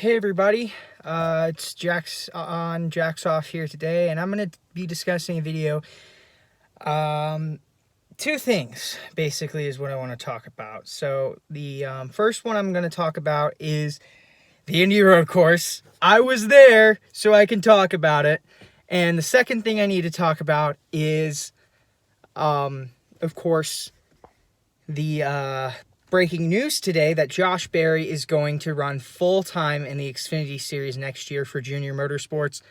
Hey everybody, it's Jax on Jax Off here today, and I'm going to be discussing a video. Two things, basically, is what I want to talk about. So, the first one I'm going to talk about is the Indy road course. I was there, so I can talk about it. And the second thing I need to talk about is, of course, the breaking news today that Josh Berry is going to run full-time in the Xfinity Series next year for Junior Motorsports.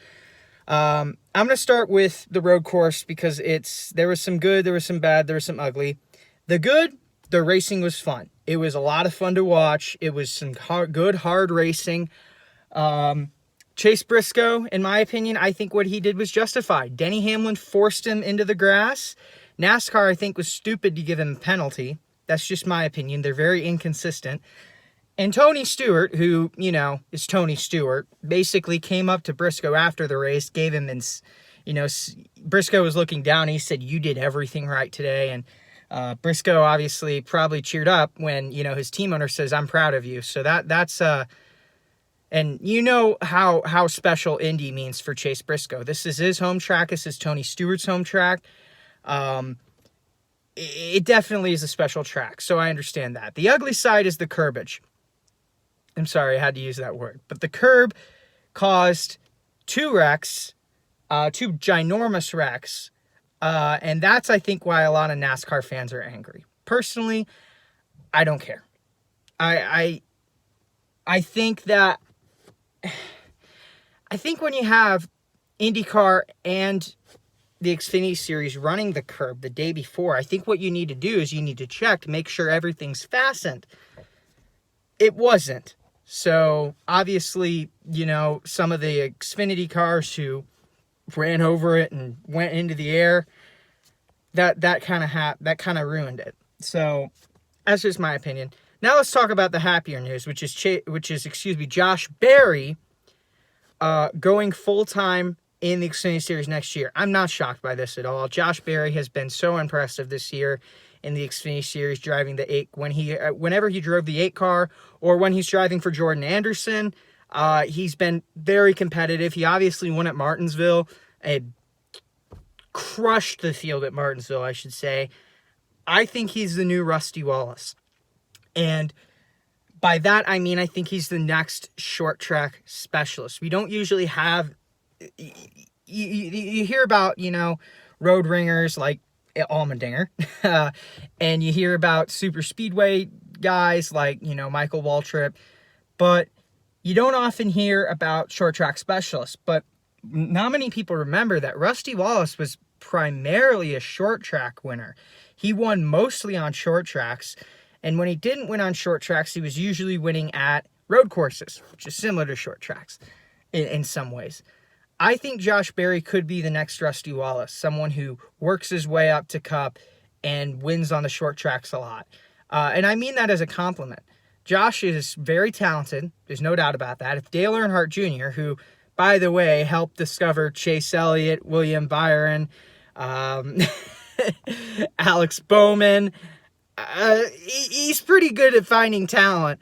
I'm going to start with the road course because there was some good, there was some bad, there was some ugly. The good, the racing was fun. It was a lot of fun to watch. It was some good, hard racing. Chase Briscoe, in my opinion, I think what he did was justified. Denny Hamlin forced him into the grass. NASCAR, I think, was stupid to give him a penalty. That's just my opinion. They're very inconsistent. And Tony Stewart, who, is Tony Stewart, basically came up to Briscoe after the race, gave him, Briscoe was looking down. He said, "You did everything right today." And Briscoe obviously probably cheered up when, his team owner says, "I'm proud of you." So that's and you know how special Indy means for Chase Briscoe. This is his home track. This is Tony Stewart's home track. It definitely is a special track, so I understand that. The ugly side is the curbage. I'm sorry, I had to use that word. But the curb caused two wrecks, two ginormous wrecks, and that's, I think, why a lot of NASCAR fans are angry. Personally, I don't care. I think that... I think when you have IndyCar and the Xfinity Series running the curb the day before, I think what you need to do is you need to check to make sure everything's fastened. It wasn't. So, obviously, some of the Xfinity cars who ran over it and went into the air, that kind of ruined it. So, that's just my opinion. Now let's talk about the happier news, which is Josh Berry going full-time in the Xfinity Series next year. I'm not shocked by this at all. Josh Berry has been so impressive this year in the Xfinity Series, driving the 8. Whenever he drove the 8 car, or when he's driving for Jordan Anderson, he's been very competitive. He obviously won at Martinsville and crushed the field at Martinsville, I should say. I think he's the new Rusty Wallace. And by that, I mean, I think he's the next short track specialist. We don't usually have... You hear about, road ringers like Allmendinger, and you hear about super speedway guys like, Michael Waltrip, but you don't often hear about short track specialists. But not many people remember that Rusty Wallace was primarily a short track winner. He won mostly on short tracks, and when he didn't win on short tracks, he was usually winning at road courses, which is similar to short tracks in some ways. I think Josh Berry could be the next Rusty Wallace, someone who works his way up to Cup and wins on the short tracks a lot. And I mean that as a compliment. Josh is very talented. There's no doubt about that. If Dale Earnhardt Jr., who, by the way, helped discover Chase Elliott, William Byron, Alex Bowman, he's pretty good at finding talent.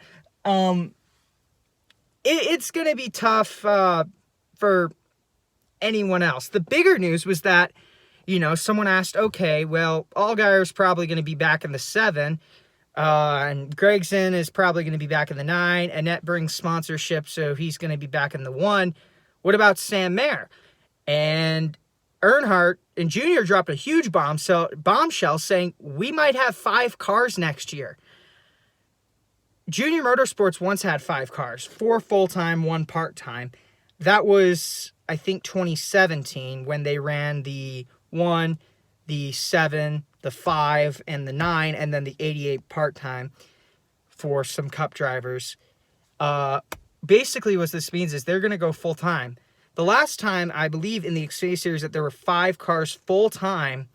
It's going to be tough for anyone else. The bigger news was that, someone asked, okay, well, Allgaier's probably going to be back in the 7, and Gregson is probably going to be back in the 9. Annette brings sponsorship, so he's going to be back in the 1. What about Sam Mayer? And Earnhardt and Jr. dropped a huge bombshell saying, we might have 5 cars next year. Junior Motorsports once had 5 cars, 4 full-time, 1 part-time. That was, I think, 2017 when they ran the 1, the 7, the 5, and the 9, and then the 88 part-time for some Cup drivers. Basically, what this means is they're going to go full-time. The last time, I believe, in the Xfinity Series that there were 5 cars full-time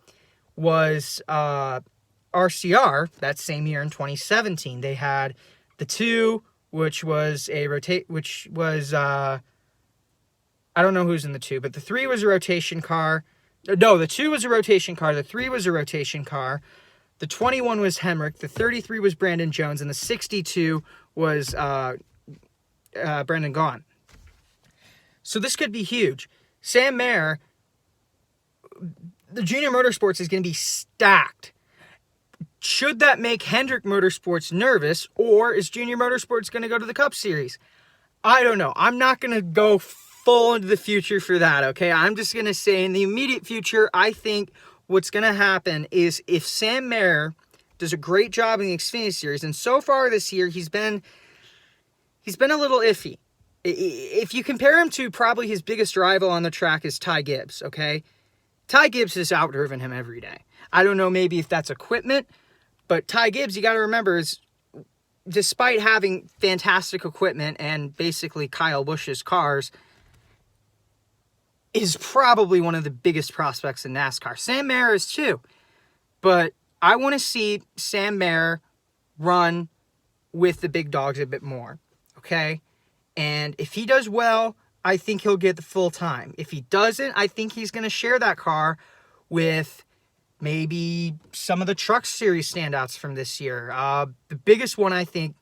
was RCR that same year in 2017. They had the 2, which was I don't know who's in the 2, but the 3 was a rotation car. No, the 2 was a rotation car. The 3 was a rotation car. The 21 was Hemrick. The 33 was Brandon Jones. And the 62 was Brendan Gaughan. So this could be huge. Sam Mayer, the Junior Motorsports is going to be stacked. Should that make Hendrick Motorsports nervous, or is Junior Motorsports going to go to the Cup Series? I don't know. I'm not going to go full into the future for that, okay? I'm just going to say in the immediate future, I think what's going to happen is if Sam Mayer does a great job in the Xfinity Series, and so far this year he's been a little iffy. If you compare him to probably his biggest rival on the track is Ty Gibbs, okay? Ty Gibbs has outdriven him every day. I don't know maybe if that's equipment, but Ty Gibbs, you got to remember, is despite having fantastic equipment and basically Kyle Busch's cars, is probably one of the biggest prospects in NASCAR. Sam Mayer is too. But I want to see Sam Mayer run with the big dogs a bit more, okay? And if he does well, I think he'll get the full time. If he doesn't, I think he's going to share that car with maybe some of the Truck Series standouts from this year. The biggest one, I think,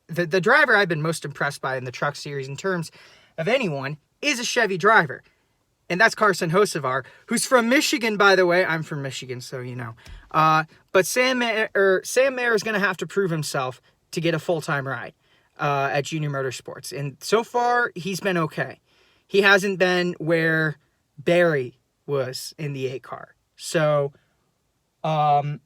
the driver I've been most impressed by in the Truck Series in terms of anyone is a Chevy driver. And that's Carson Hocevar, who's from Michigan, by the way. I'm from Michigan, so you know. But Sam Mayer is going to have to prove himself to get a full-time ride at Junior Motorsports. And so far, he's been okay. He hasn't been where Barry was in the 8 car. So I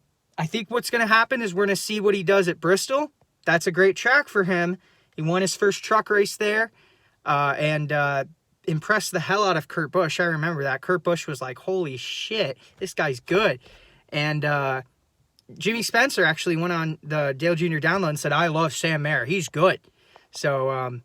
think what's going to happen is we're going to see what he does at Bristol. That's a great track for him. He won his first truck race there. And impressed the hell out of Kurt Busch. I remember that. Kurt Busch was like, holy shit, this guy's good. And Jimmy Spencer actually went on the Dale Jr. Download and said, I love Sam Mayer. He's good. So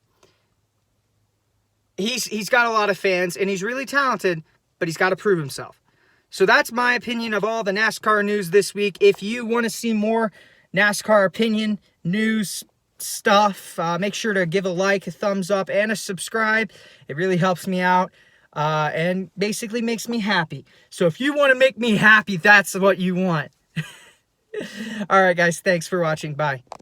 he's got a lot of fans, and he's really talented, but he's got to prove himself. So that's my opinion of all the NASCAR news this week. If you want to see more NASCAR opinion, news, stuff, make sure to give a like, a thumbs up, and a subscribe. It really helps me out and basically makes me happy. So if you want to make me happy, that's what you want. All right, guys, thanks for watching. Bye.